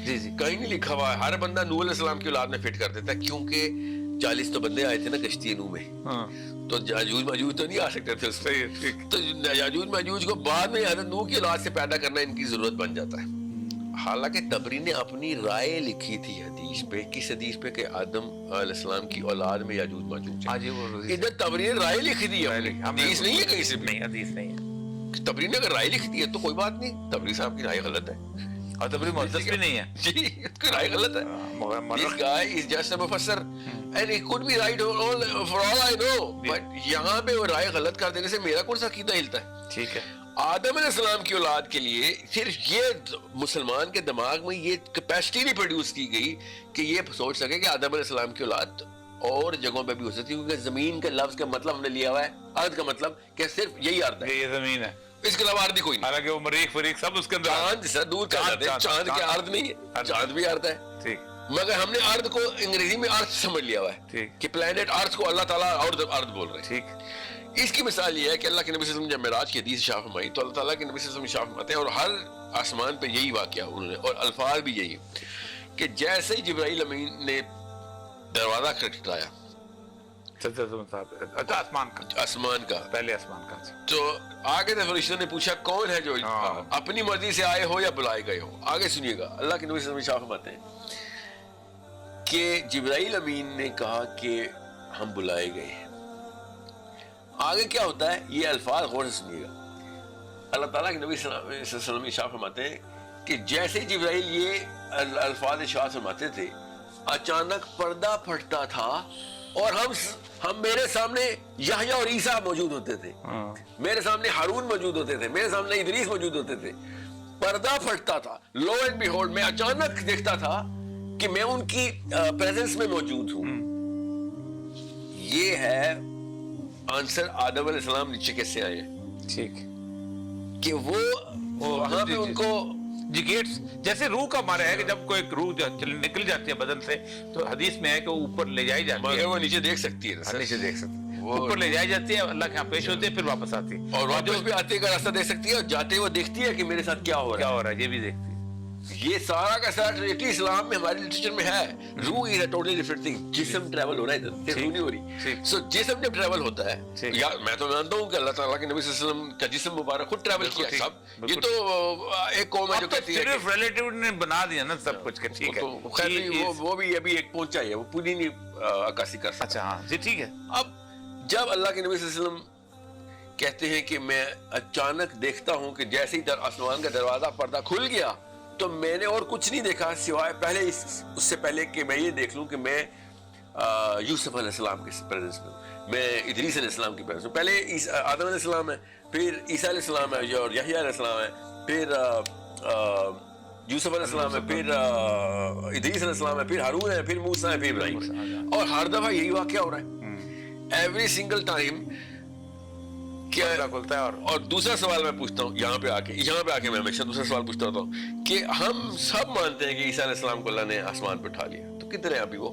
جی جی کہیں نہیں لکھا ہوا ہے ہر بندہ نوح علیہ السلام کی اولاد میں فٹ کر دیتا ہے، کیونکہ 40 تو بندے آئے تھے نا کشتی نوح میں، تو یاجوج ماجوج تو نہیں آ سکتے تھے اس پہ، تو یاجوج ماجوج کو بعد میں حضرت نوح کی اولاد سے پیدا کرنا ان کی ضرورت بن جاتا ہے۔ حالانکہ طبری نے اپنی رائے لکھی تھی حدیث پہ، کس حدیث پہ کہ آدم علیہ السلام کی اولاد میں یاجوج ماجوج ہیں، ادھر طبری نے رائے لکھی دی ہے، حدیث نہیں ہے کہیں سے بھی، نہیں حدیث نہیں ہے۔ طبری نے اگر رائے لکھ دی ہے تو کوئی بات نہیں، طبری صاحب کی رائے غلط ہے، اور طبری محدث بھی نہیں ہے جی اس کی رائے غلط ہے۔ This guy is just a مفسر and he could be right for all I know, but یہاں پہ وہ رائے غلط کر دینے سے میرا کون سا عقیدہ ہلتا ہے؟ ٹھیک ہے۔ آدم علیہ السلام کی اولاد کے لیے صرف یہ مسلمان کے دماغ میں یہ کیپیسٹی نہیں پروڈیوس کی گئی کہ یہ سوچ سکے کہ آدم علیہ السلام کی اولاد اور جگہوں پہ بھی ہو سکتی ہے، کیونکہ زمین کے لفظ کا مطلب ہم نے لیا ہوا ہے، ارض کا مطلب کہ صرف یہی ارض ہے، یہ زمین ہے، اس کے علاوہ ارض کوئی نہیں۔ حالانکہ وہ مریخ فریق سب اس کے اندر، چاند سے دور کر جاتے ہیں، چاند کے ارض نہیں ہے، چاند بھی ارض ہے، ٹھیک، مگر ہم نے ارض کو انگریزی میں ارتھ سمجھ لیا ہوا ہے، ٹھیک، کہ پلانٹ ارتھ کو اللہ تعالیٰ ارض بول رہے ہیں۔ ٹھیک۔ اس کی مثال یہ ہے کہ اللہ کے نبی صلی اللہ علیہ وسلم جب معراج کی حدیث شاہ فرمائی تو اللہ تعالیٰ کے نبی صلی اللہ علیہ وسلم شاہ فرماتے ہیں، اور ہر آسمان پہ یہی واقعہ انہوں نے، اور الفاظ بھی یہی، کہ جیسے ہی جبرائیل امین نے دروازہ کھٹکھٹایا، اچھا آسمان کا پہلے آسمان کا، تو آگے سے فرشتوں نے پوچھا کون ہے جو اپنی مرضی سے آئے ہو یا بلائے گئے ہو؟ آگے سنیے گا، اللہ کے نبی صلی اللہ علیہ وسلم شاہ فرماتے ہیں کہ جبرائیل امین نے کہا کہ ہم بلائے گئے ہیں۔ آگے کیا ہوتا ہے یہ الفاظ غور سے سنیے گا، اللہ تعالیٰ کے نبی صلی اللہ علیہ وسلم شاہ فرماتے ہیں کہ جیسے جبرائیل یہ الفاظ ارشاد فرماتے تھے، اچانک پردہ پھٹتا تھا اور ہم میرے سامنے یحییٰ اور عیسیٰ موجود ہوتے تھے، میرے سامنے ہارون موجود ہوتے تھے، میرے سامنے ادریس موجود ہوتے تھے، پردہ پھٹتا تھا، لو اینڈ بیہولڈ میں اچانک دیکھتا تھا کہ میں ان کی پریزنس میں موجود ہوں۔ یہ ہے آنسر آدم علیہ السلام نیچے کیسے آئے ہیں، ٹھیک، کہ وہ وہاں پہ ان کو گیٹس جیسے روح کا ہمارا ہے کہ جب کوئی روح نکل جاتی ہے بدن سے تو حدیث میں ہے کہ وہ اوپر لے جائی جاتی ہے، مگر وہ نیچے دیکھ سکتی ہے، نیچے دیکھ سکتے ہیں، اوپر لے جائی جاتی ہے، اللہ کے ہاں پیش ہوتے ہیں، پھر واپس آتی ہے، اور واپس بھی آتے کا راستہ دیکھ سکتی ہے، اور جاتے وہ دیکھتی ہے کہ میرے ساتھ کیا ہو رہا ہے، یہ بھی دیکھتی ہے۔ یہ سارا کا سارا ٹریٹی اسلام میں ہمارے لٹریچر میں ہے۔ روح از اے ٹوٹلی ڈفرنٹ تھنگ، جسم ٹریول ہو رہا ہے ادھر، روح نہیں ہو رہی۔ سو جسم جب ٹریول ہوتا ہے، یا میں تو مانتا ہوں کہ اللہ تعالیٰ کے نبی صلی اللہ علیہ وسلم کا جسم مبارک خود ٹریول کیا ہے سب، یہ تو ایک قوم ہے جو کہتی ہے صرف ریلیٹیو نے بنا دیا نا سب کچھ، ٹھیک ہے، خیر وہ بھی ابھی ایک پہنچا ہے، وہ پوری نہیں عکاسی کر سکتا۔ اچھا ہاں جی ٹھیک ہے۔ اب جب اللہ کے نبی صلی اللہ علیہ وسلم کہتے ہیں کہ میں اچانک دیکھتا ہوں کہ جیسے ہی آسمان کا دروازہ پردہ کھل گیا تو میں نے اور کچھ نہیں دیکھا سوائے پہلے اس سے پہلے کہ میں یہ دیکھ لوں کہ میں یوسف علیہ السلام کے پریزنس میں ہوں، میں ادریس علیہ السلام کی پریزنس میں، پہلے آدم علیہ السلام ہے، پھر عیسیٰ علیہ السلام ہے اور یحییٰ علیہ السلام ہے، پھر یوسف علیہ السلام ہے، پھر ادریس علیہ السلام ہے، پھر ہارون ہے، پھر موسیٰ ہے، پھر ابراہیم، اور ہر دفعہ یہی واقعہ ہو رہا ہے ایوری سنگل ٹائم۔ اور دوسرا سوال میں پوچھتا ہوں یہاں پہ آ کے میں ہمیشہ دوسرا سوال پوچھتا ہوتا ہوں کہ ہم سب مانتے ہیں کہ عیسیٰ علیہ السلام کو اللہ نے آسمان پہ اٹھا لیا، تو کدھر ہے ابھی وہ،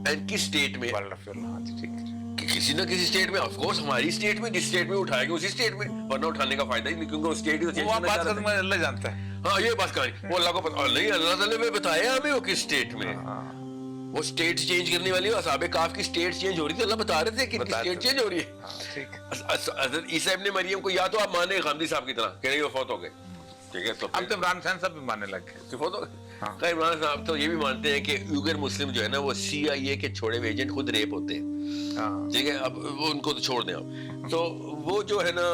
اینڈ کس اسٹیٹ میں؟ کسی نہ کسی اسٹیٹ میں، آف کورس ہماری اسٹیٹ میں، جس اسٹیٹ میں اٹھائے گا اسی اسٹیٹ میں، ورنہ اٹھانے کا فائدہ ہی نہیں، کیونکہ وہ اسٹیٹ اللہ جانتا ہے۔ ہاں یہ بات کہانی وہ اللہ کو پتا نہیں، اللہ تعالیٰ نے بتایا ہمیں وہ کس اسٹیٹ میں، وہ اسٹیٹ چینج کرنے والی اصحاب کہف کی اسٹیٹ چینج ہو رہی تھی، اللہ بتا رہے تھے کہ اسٹیٹ چینج ہو رہی ہے۔ حضرت عیسیٰ ابن مریم کو یا تو آپ مانے غامدی صاحب کی طرح کہ نہیں وہ فوت ہو گئے، ٹھیک ہے، تو اب تو عمران خان صاحب بھی ماننے لگ گئے فوت ہو گئے۔ خیر عمران صاحب تو یہ بھی مانتے ہیں کہ یوگر مسلم جو ہے نا وہ CIA کے چھوڑے ہوئے ایجنٹ خود ریپ ہوتے ہیں، ٹھیک ہے، اب وہ ان کو تو چھوڑ دیں آپ، تو وہ جو ہے نا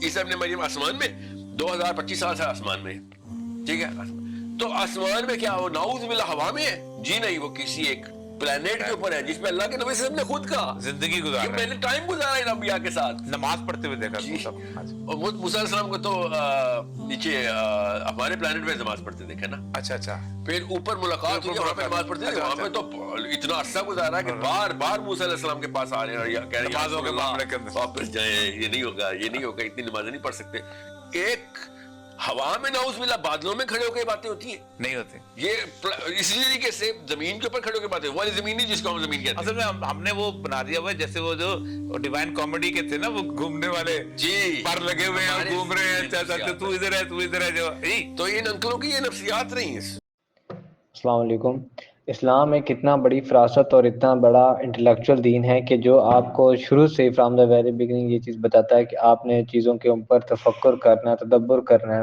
عیسیٰ ابن مریم آسمان میں 2025 سال سے آسمان میں، ٹھیک ہے، تو آسمان میں کیا وہ نعوذ باللہ ہوا میں ہے؟ جی نہیں، وہ کسی ایک پلانیٹ کے اوپر ہے جس میں اللہ کے نبی صلی اللہ علیہ وسلم نے خود کہا زندگی گزارا، میں نے ٹائم گزارا ان انبیاء کے ساتھ، نماز پڑھتے ہوئے دیکھا سب، اور موسیٰ علیہ السلام کو تو نیچے ہمارے پلانیٹ پہ نماز پڑھتے دیکھا نا، اچھا، پھر اوپر ملاقات ہوئی وہاں پہ نماز پڑھتے تھے، وہاں پہ تو اتنا عرصہ گزارا کہ بار بار موسیٰ علیہ السلام کے پاس آ رہے ہیں اور کہہ رہے ہیں واپس جائیں، یہ نہیں ہوگا، یہ نہیں ہوگا، اتنی نمازیں نہیں پڑھ سکتے۔ ایک ہوا میں نعوذ باللہ بادلوں میں کھڑے ہو کے باتیں ہوتی ہیں نہیں ہوتے. یہ اسی طریقے سے زمین کے اوپر کھڑے ہو کے باتیں، وہ والی زمین نہیں جس کو ہم زمین کہتے ہیں. اصل میں ہم نے وہ بنا دیا ہوا ہے جیسے وہ جو ڈیوائن کامیڈی کے تھے نا، وہ گھومنے والے جی پر لگے ہوئے ہیں اور گھوم رہے ہیں، تو ادھر ہے تو ادھر ہے جو. تو ان انکلوں کی یہ نفسیات رہی ہیں. السلام علیکم. اسلام ایک اتنا بڑی فراست اور اتنا بڑا انٹلیکچوئل دین ہے کہ جو آپ کو شروع سے فرام دا ویری بگننگ یہ چیز بتاتا ہے کہ آپ نے چیزوں کے اوپر تفکر کرنا ہے، تدبر کرنا ہے.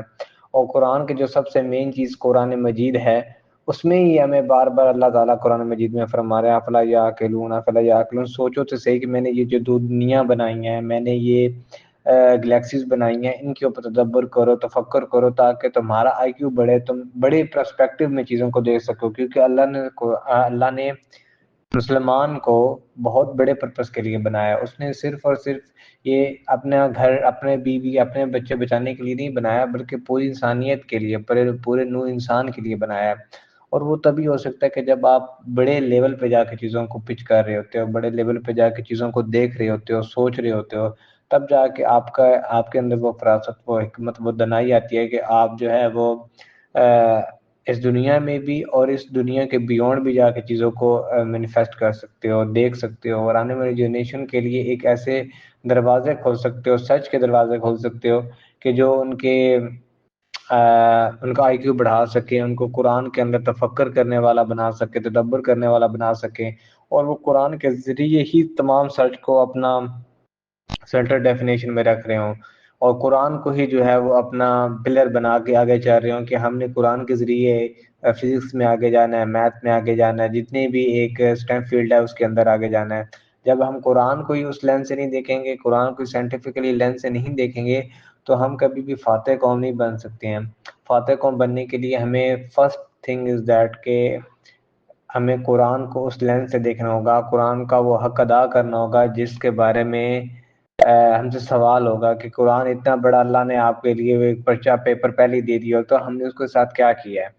اور قرآن کے جو سب سے مین چیز قرآن مجید ہے، اس میں ہی ہمیں بار بار اللہ تعالیٰ قرآن مجید میں فرما رہے ہیں افلا یعقلون افلا یعقلون. سوچو تو صحیح کہ میں نے یہ جو دو دنیا بنائی ہیں، میں نے یہ گلیکسیز بنائی ہیں، ان کے اوپر تدبر کرو، تفکر کرو، تاکہ تمہارا آئی کیو بڑھے، تم بڑے پرسپیکٹیو میں چیزوں کو دیکھ سکو. کیونکہ اللہ نے مسلمان کو بہت بڑے پرپس کے لیے بنایا. اس نے صرف اور صرف یہ اپنا گھر، اپنے بیوی، اپنے بچے بچانے کے لیے نہیں بنایا، بلکہ پوری انسانیت کے لیے، پورے نو انسان کے لیے بنایا. اور وہ تبھی ہو سکتا ہے کہ جب آپ بڑے لیول پہ جا کے چیزوں کو پچ کر رہے ہوتے ہو، بڑے لیول پہ جا کے چیزوں کو دیکھ رہے ہوتے ہو، سوچ رہے ہوتے ہو، تب جا کے آپ کے اندر وہ فراست، وہ حکمت، وہ دانائی آتی ہے کہ آپ جو ہے وہ اس دنیا میں بھی اور اس دنیا کے بیونڈ بھی جا کے چیزوں کو مینیفیسٹ کر سکتے ہو، دیکھ سکتے ہو، اور آنے والی جنریشن کے لیے ایک ایسے دروازے کھول سکتے ہو، سچ کے دروازے کھول سکتے ہو کہ جو ان کا آئی کیو بڑھا سکے، ان کو قرآن کے اندر تفکر کرنے والا بنا سکے، تدبر کرنے والا بنا سکے، اور وہ قرآن کے ذریعے ہی تمام سچ کو اپنا سینٹر ڈیفینیشن میں رکھ رہے ہوں، اور قرآن کو ہی جو ہے وہ اپنا پلر بنا کے آگے چل رہے ہوں کہ ہم نے قرآن کے ذریعے فزکس میں آگے جانا ہے، میتھ میں آگے جانا ہے، جتنی بھی ایک اسٹیم فیلڈ ہے اس کے اندر آگے جانا ہے. جب ہم قرآن کو ہی اس لینس سے نہیں دیکھیں گے، قرآن کو سائنٹیفکلی لینس سے نہیں دیکھیں گے، تو ہم کبھی بھی فاتح قوم نہیں بن سکتے ہیں. فاتح قوم بننے کے لیے ہمیں فرسٹ تھنگ از دیٹ کہ ہمیں قرآن کو اس لینس سے دیکھنا ہوگا، قرآن کا وہ حق ادا کرنا ہوگا جس کے بارے میں ہم سے سوال ہوگا کہ قرآن اتنا بڑا اللہ نے آپ کے لیے ایک پرچہ پیپر پہلے دے دیا، تو ہم نے اس کے ساتھ کیا کیا ہے.